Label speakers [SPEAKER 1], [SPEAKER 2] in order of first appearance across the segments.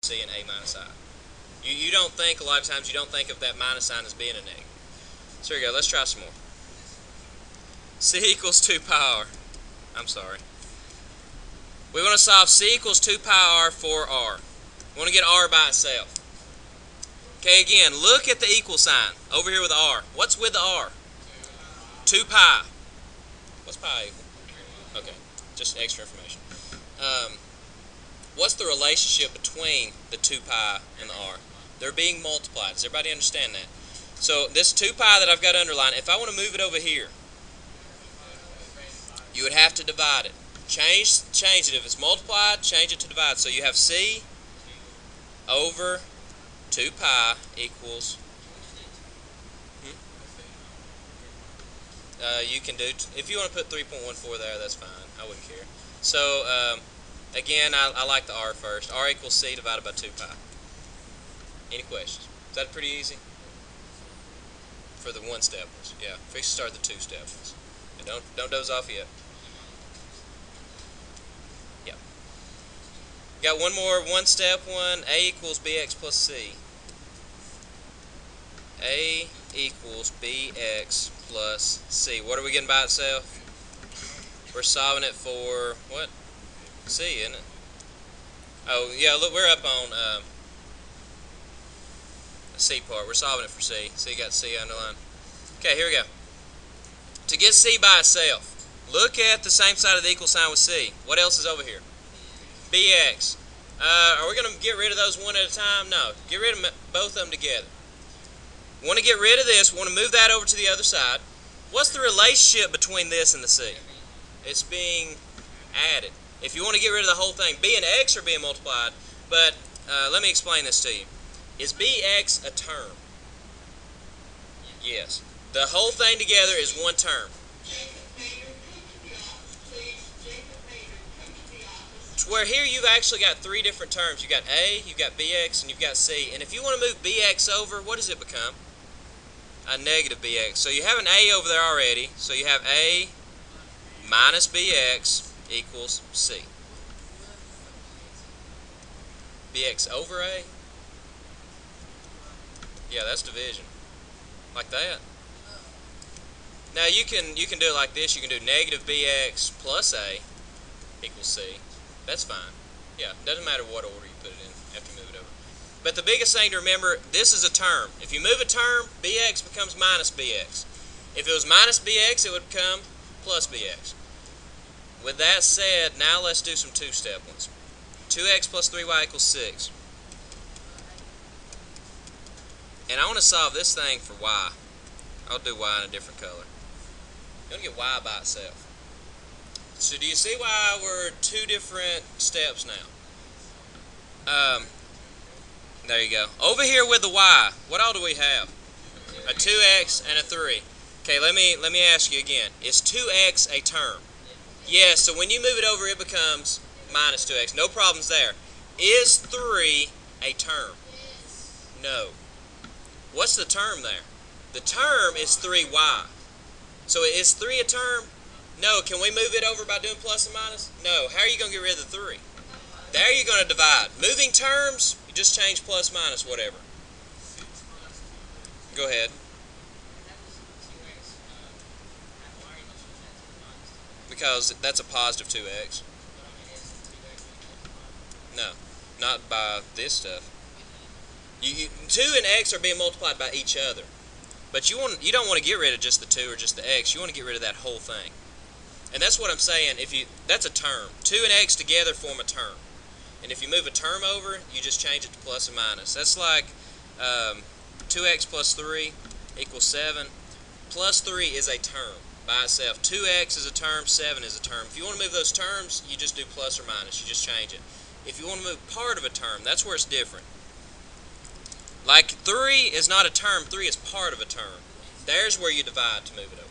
[SPEAKER 1] C and A minus I. You don't think, a lot of times you don't think of that minus sign as being a negative. So here we go, let's try some more. C equals 2 pi r. I'm sorry. We want to solve C equals 2 pi r for r. We want to get r by itself. Okay, again, look at the equal sign over here with the r. What's with the r? 2 pi. What's pi equal? Okay, just extra information. What's the relationship between the 2 pi and the r? They're being multiplied. Does everybody understand that? So this 2 pi that I've got underlined, if I want to move it over here, you would have to divide it. Change it. If it's multiplied, change it to divide. So you have C over 2 pi equals, you can do, if you want to put 3.14 there, that's fine. I wouldn't care. So, again, I like the r first. R equals C divided by 2 pi. Any questions? Is that pretty easy? For the one-step ones. Yeah, we should start the two-step ones. And don't doze off yet. Yeah. Got one more one-step one. A equals bx plus c. A equals bx plus c. What are we getting by itself? We're solving it for what? C, isn't it? Oh, yeah, look, we're up on the C part. We're solving it for C. So you got C underlined. Okay, here we go. To get C by itself, look at the same side of the equal sign with C. What else is over here? BX. Are we going to get rid of those one at a time? No. Get rid of both of them together. Want to get rid of this, want to move that over to the other side. What's the relationship between this and the C? It's being added. If you want to get rid of the whole thing, B and X are being multiplied, but let me explain this to you. Is BX a term? Yes. The whole thing together is one term. It's where here you've actually got three different terms. You've got A, you've got BX, and you've got C. And if you want to move BX over, what does it become? A negative BX. So you have an A over there already. So you have A minus BX equals C. BX over A? Yeah, that's division. Like that. Now you can do it like this. You can do negative BX plus A equals C. That's fine. Yeah, doesn't matter what order you put it in after you move it over. But the biggest thing to remember, this is a term. If you move a term, BX becomes minus BX. If it was minus BX, it would become plus BX. With that said, now let's do some two-step ones. 2x plus 3y equals 6. And I want to solve this thing for y. I'll do y in a different color. You're going to get y by itself. So do you see why we're two different steps now? There you go. Over here with the y, what all do we have? A 2x and a 3. Okay, let me ask you again. Is 2x a term? Yes, so when you move it over, it becomes minus 2x. No problems there. Is 3 a term? No. What's the term there? The term is 3y. So is 3 a term? No. Can we move it over by doing plus and minus? No. How are you going to get rid of the 3? There you're going to divide. Moving terms, you just change plus minus whatever. Go ahead. Because that's a positive 2x. No, not by this stuff. 2 and x are being multiplied by each other. But you don't want to get rid of just the 2 or just the x. You want to get rid of that whole thing. And that's what I'm saying. That's a term. 2 and x together form a term. And if you move a term over, you just change it to plus and minus. That's like 2x plus 3 equals 7. Plus 3 is a term by itself. 2x is a term, 7 is a term. If you want to move those terms, you just do plus or minus. You just change it. If you want to move part of a term, that's where it's different. Like 3 is not a term, 3 is part of a term. There's where you divide to move it over.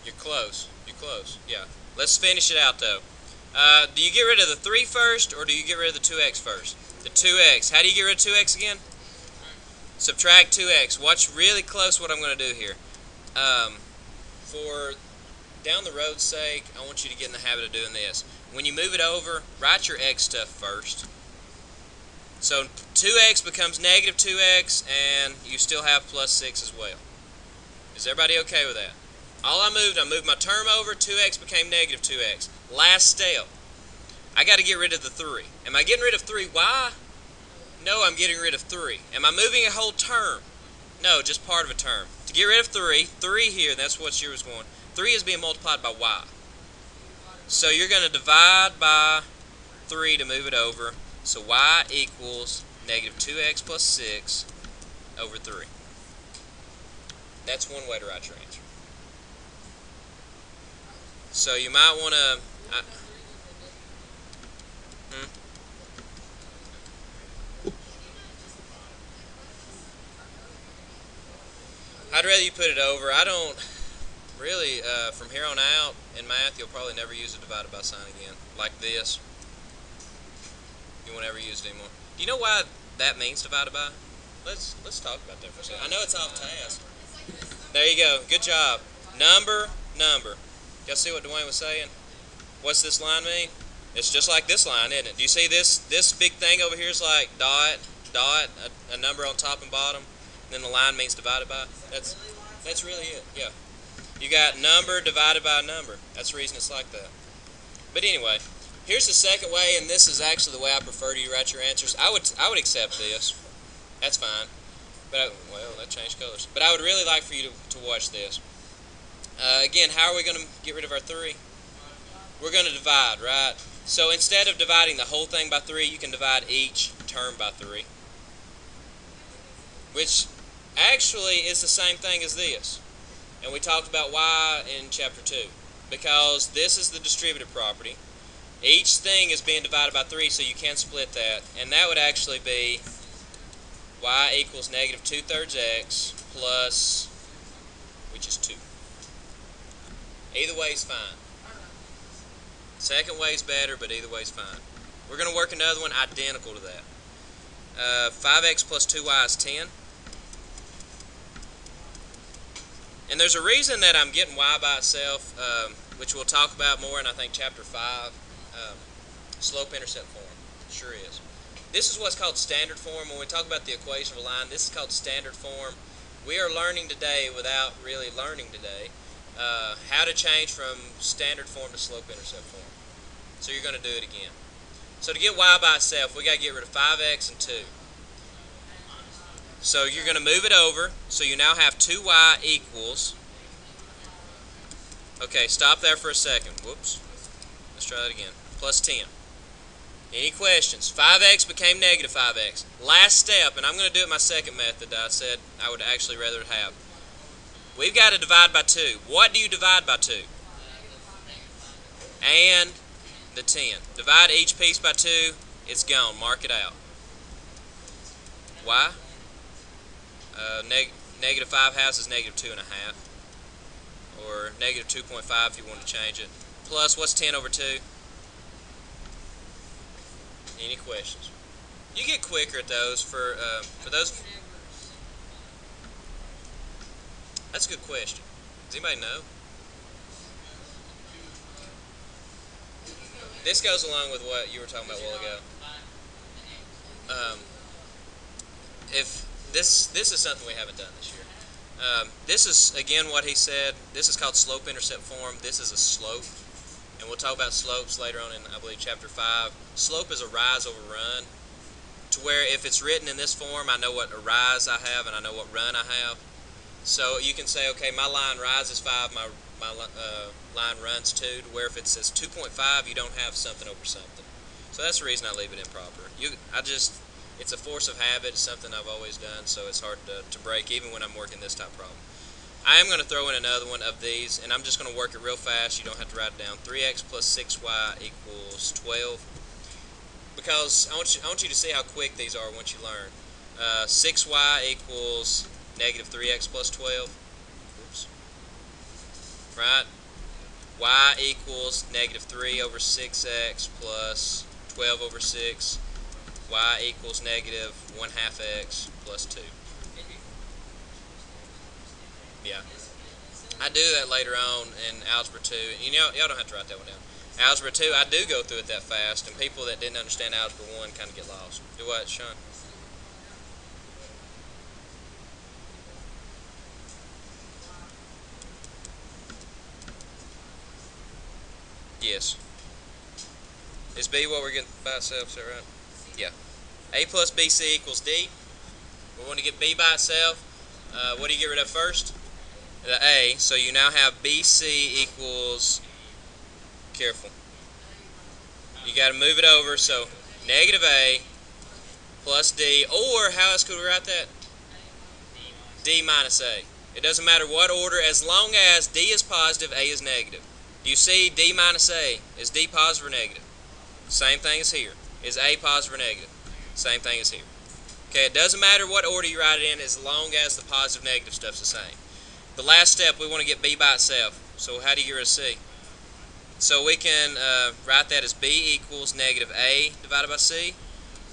[SPEAKER 1] You're close. You're close. Yeah. Let's finish it out though. Do you get rid of the 3 first or do you get rid of the 2x first? The 2x. How do you get rid of 2x again? Subtract 2x. Watch really close what I'm going to do here. For down the road's sake, I want you to get in the habit of doing this. When you move it over, write your x stuff first. So 2x becomes negative 2x, and you still have plus 6 as well. Is everybody okay with that? All I moved my term over, 2x became negative 2x. Last step, I got to get rid of the 3. Am I getting rid of 3y? No, I'm getting rid of 3. Am I moving a whole term? No, just part of a term. To get rid of 3 here, that's what yours going. 3 is being multiplied by y. So you're going to divide by 3 to move it over. So y equals negative 2x plus 6 over 3. That's one way to write your answer. So you might want to... I'd rather you put it over. I don't really, from here on out in math, you'll probably never use a divided by sign again. Like this. You won't ever use it anymore. Do you know why that means divided by? Let's talk about that for a second. I know it's off task. There you go. Good job. Number. Y'all see what Dwayne was saying? What's this line mean? It's just like this line, isn't it? Do you see this? This big thing over here is like dot, a number on top and bottom. And then the line means divided by. That's really it. Yeah. You got number divided by number. That's the reason it's like that. But anyway, here's the second way, and this is actually the way I prefer you write your answers. I would accept this. That's fine. But well, that changed colors. But I would really like for you to watch this. Again, how are we going to get rid of our 3? We're going to divide, right? So instead of dividing the whole thing by 3, you can divide each term by 3. Which actually is the same thing as this. And we talked about why in chapter 2. Because this is the distributive property. Each thing is being divided by 3, so you can split that. And that would actually be y equals negative 2/3 x plus, which is 2. Either way is fine. Second way is better, but either way is fine. We're going to work another one identical to that. 5x plus 2y is 10. And there's a reason that I'm getting y by itself, which we'll talk about more in, I think, chapter 5, slope-intercept form. Sure is. This is what's called standard form. When we talk about the equation of a line, this is called standard form. We are learning today, without really learning today, how to change from standard form to slope-intercept form. So you're going to do it again. So to get y by itself, we got to get rid of 5x and 2. So you're going to move it over. So you now have 2y equals. Okay, stop there for a second. Whoops. Let's try that again. Plus 10. Any questions? 5x became negative 5x. Last step, and I'm going to do it my second method that I said I would actually rather have. We've got to divide by 2. What do you divide by 2? And the 10. Divide each piece by 2. It's gone. Mark it out. Why? Negative 5 halves is negative 2.5. Or negative 2.5 if you want to change it. Plus, what's 10 over 2? Any questions? You get quicker at those for those. That's a good question. Does anybody know? This goes along with what you were talking about a while ago. If this is something we haven't done this year. This is again what he said. This is called slope-intercept form. This is a slope. And we'll talk about slopes later on in, I believe, chapter 5. Slope is a rise over run, to where if it's written in this form, I know what a rise I have and I know what run I have. So you can say, okay, my line rises 5, my line runs 2, to where if it says 2.5, you don't have something over something. So that's the reason I leave it improper. It's a force of habit. It's something I've always done, so it's hard to break, even when I'm working this type of problem. I am going to throw in another one of these, and I'm just going to work it real fast. You don't have to write it down. 3x plus 6y equals 12. Because I want you to see how quick these are once you learn. 6y equals negative 3x plus 12. Oops. Right? Y equals negative 3 over 6x plus 12 over 6. Y equals negative 1/2 x plus 2. Yeah. I do that later on in Algebra 2. You know, y'all don't have to write that one down. Algebra 2, I do go through it that fast, and people that didn't understand Algebra 1 kind of get lost. Do what, Sean? Yes. Is B what we're getting by itself, is that right? Yeah. A plus BC equals D. We want to get B by itself. What do you get rid of first? The A. So you now have BC equals, careful, you got to move it over, so negative A plus D, or how else could we write that? D minus A. It doesn't matter what order, as long as D is positive, A is negative. Do you see D minus A? Is D positive or negative? Same thing as here. Is A positive or negative? Same thing as here. Okay, it doesn't matter what order you write it in as long as the positive negative stuff's the same. The last step, we want to get B by itself. So how do you get rid of C? So we can write that as B equals negative A divided by C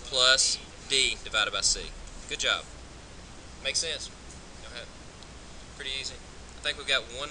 [SPEAKER 1] plus D divided by C. Good job. Makes sense? Pretty easy. I think we've got one more.